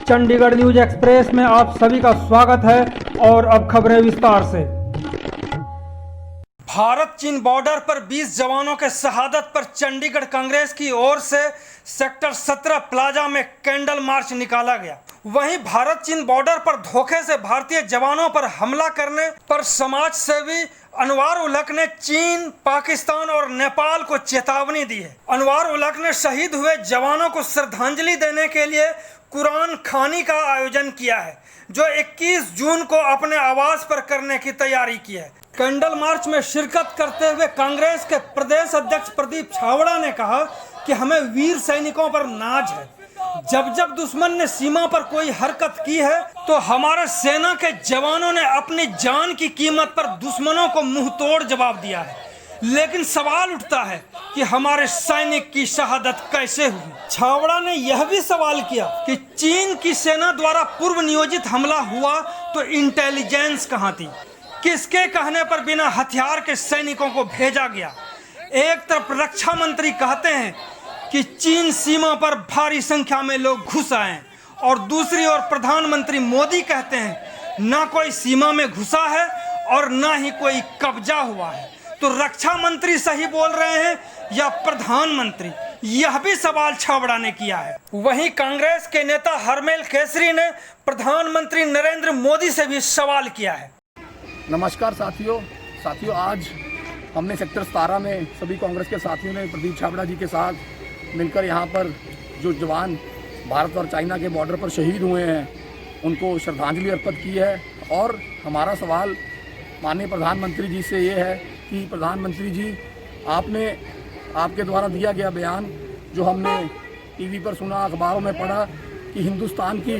Chandigarh news express में आप सभी का स्वागत है और अब खबरें विस्तार से। भारत चीन बॉर्डर पर 20 जवानों के शहादत पर चंडीगढ़ कांग्रेस की ओर से सेक्टर 17 प्लाजा में कैंडल मार्च निकाला गया। वहीं भारत चीन बॉर्डर पर धोखे से भारतीय जवानों पर हमला करने पर समाज सेवी अनवर उलक ने चीन, पाकिस्तान और नेपाल को चेतावनी दी है। अनवर उलक ने शहीद हुए जवानों को श्रद्धांजलि देने के लिए कुरान खानी का आयोजन किया है, जो 21 जून को अपने आवास पर करने की तैयारी की है। कैंडल मार्च में शिरकत करते हुए कांग्रेस के प्रदेश अध्यक्ष प्रदीप छावड़ा ने कहा कि हमें वीर सैनिकों पर नाज है। जब जब दुश्मन ने सीमा पर कोई हरकत की है तो हमारे सेना के जवानों ने अपनी जान की कीमत पर दुश्मनों को मुंह तोड़ जवाब दिया है। लेकिन सवाल उठता है कि हमारे सैनिक की शहादत कैसे हुई। छावड़ा ने यह भी सवाल किया कि चीन की सेना द्वारा पूर्व नियोजित हमला हुआ तो इंटेलिजेंस कहां थी, किसके कहने पर बिना हथियार के सैनिकों को भेजा गया। एक तरफ रक्षा मंत्री कहते हैं कि चीन सीमा पर भारी संख्या में लोग घुस आए और दूसरी ओर प्रधानमंत्री मोदी कहते हैं ना कोई सीमा में घुसा है और ना ही कोई कब्जा हुआ है। तो रक्षा मंत्री सही बोल रहे हैं या प्रधानमंत्री, यह भी सवाल छावड़ा ने किया है। वहीं कांग्रेस के नेता हरमेल केसरी ने प्रधानमंत्री नरेंद्र मोदी से भी सवाल किया है। नमस्कार साथियों, आज हमने सेक्टर 17 में सभी कांग्रेस के साथियों ने प्रदीप छावड़ा जी के साथ मिलकर यहाँ पर जो जवान भारत और चाइना के बॉर्डर पर शहीद हुए हैं उनको श्रद्धांजलि अर्पित की है। और हमारा सवाल माननीय प्रधानमंत्री जी से ये है कि प्रधानमंत्री जी, आपके द्वारा दिया गया बयान जो हमने टीवी पर सुना, अखबारों में पढ़ा कि हिंदुस्तान की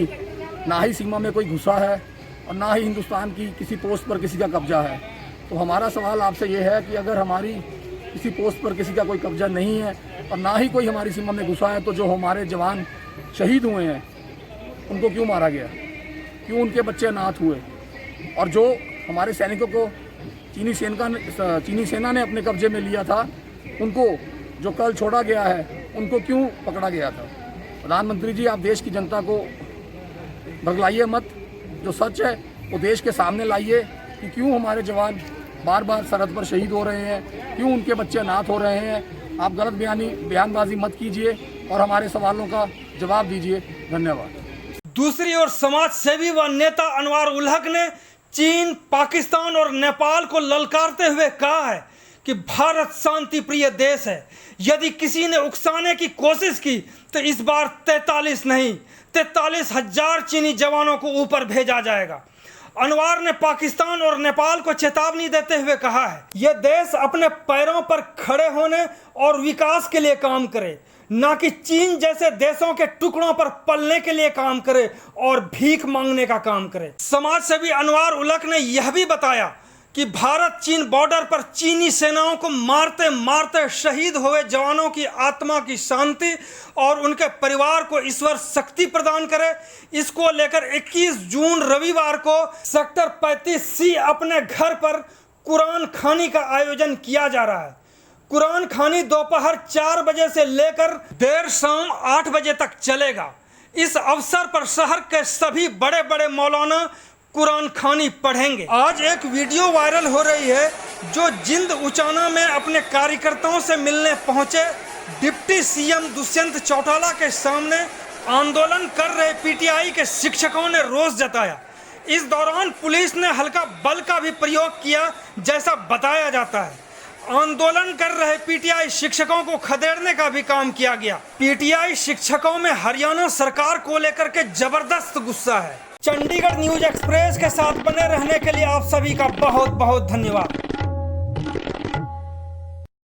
ना ही सीमा में कोई घुसा है और ना ही हिंदुस्तान की किसी पोस्ट पर किसी का कब्जा है। तो हमारा सवाल आपसे ये है कि अगर हमारी किसी पोस्ट पर किसी का कोई कब्जा नहीं है और ना ही कोई हमारी सीमा में घुसा है, तो जो हमारे जवान शहीद हुए हैं उनको क्यों मारा गया, क्यों उनके बच्चे अनाथ हुए, और जो हमारे सैनिकों को चीनी सेना ने अपने कब्जे में लिया था उनको जो कल छोड़ा गया है उनको क्यों पकड़ा गया था। प्रधानमंत्री जी, आप देश की जनता को भगलाइए मत, जो सच है वो देश के सामने लाइए कि क्यों हमारे जवान बार बार सरहद पर शहीद हो रहे हैं, क्यों उनके बच्चे अनाथ हो रहे हैं। आप गलत बयानबाजी मत कीजिए और हमारे सवालों का जवाब दीजिए। धन्यवाद। दूसरी ओर समाज सेवी व नेता अनवर उलक ने चीन, पाकिस्तान और नेपाल को ललकारते हुए कहा है कि भारत शांति प्रिय देश है। यदि किसी ने उकसाने की कोशिश की तो इस बार 43 नहीं 43,000 चीनी जवानों को ऊपर भेजा जाएगा। अनवर ने पाकिस्तान और नेपाल को चेतावनी देते हुए कहा है यह देश अपने पैरों पर खड़े होने और विकास के लिए काम करे, ना कि चीन जैसे देशों के टुकड़ों पर पलने के लिए काम करे और भीख मांगने का काम करे। समाज सेवी अनवर उलक ने यह भी बताया कि भारत चीन बॉर्डर पर चीनी सेनाओं को मारते मारते शहीद हुए जवानों की आत्मा की शांति और उनके परिवार को ईश्वर शक्ति प्रदान करे। इसको लेकर 21 जून रविवार को सेक्टर 35C अपने घर पर कुरान खानी का आयोजन किया जा रहा है। कुरान खानी दोपहर 4 बजे से लेकर देर शाम 8 बजे तक चलेगा। इस अवसर पर शहर के सभी बड़े बड़े मौलाना कुरान खानी पढ़ेंगे। आज एक वीडियो वायरल हो रही है जो जिंद उचाना में अपने कार्यकर्ताओं से मिलने पहुंचे डिप्टी सीएम दुष्यंत चौटाला के सामने आंदोलन कर रहे पीटीआई के शिक्षकों ने रोष जताया। इस दौरान पुलिस ने हल्का बल का भी प्रयोग किया जैसा बताया जाता है। आंदोलन कर रहे पीटीआई शिक्षकों को खदेड़ने का भी काम किया गया। पीटीआई शिक्षकों में हरियाणा सरकार को लेकर के जबरदस्त गुस्सा है। चंडीगढ़ न्यूज एक्सप्रेस के साथ बने रहने के लिए आप सभी का बहुत बहुत धन्यवाद।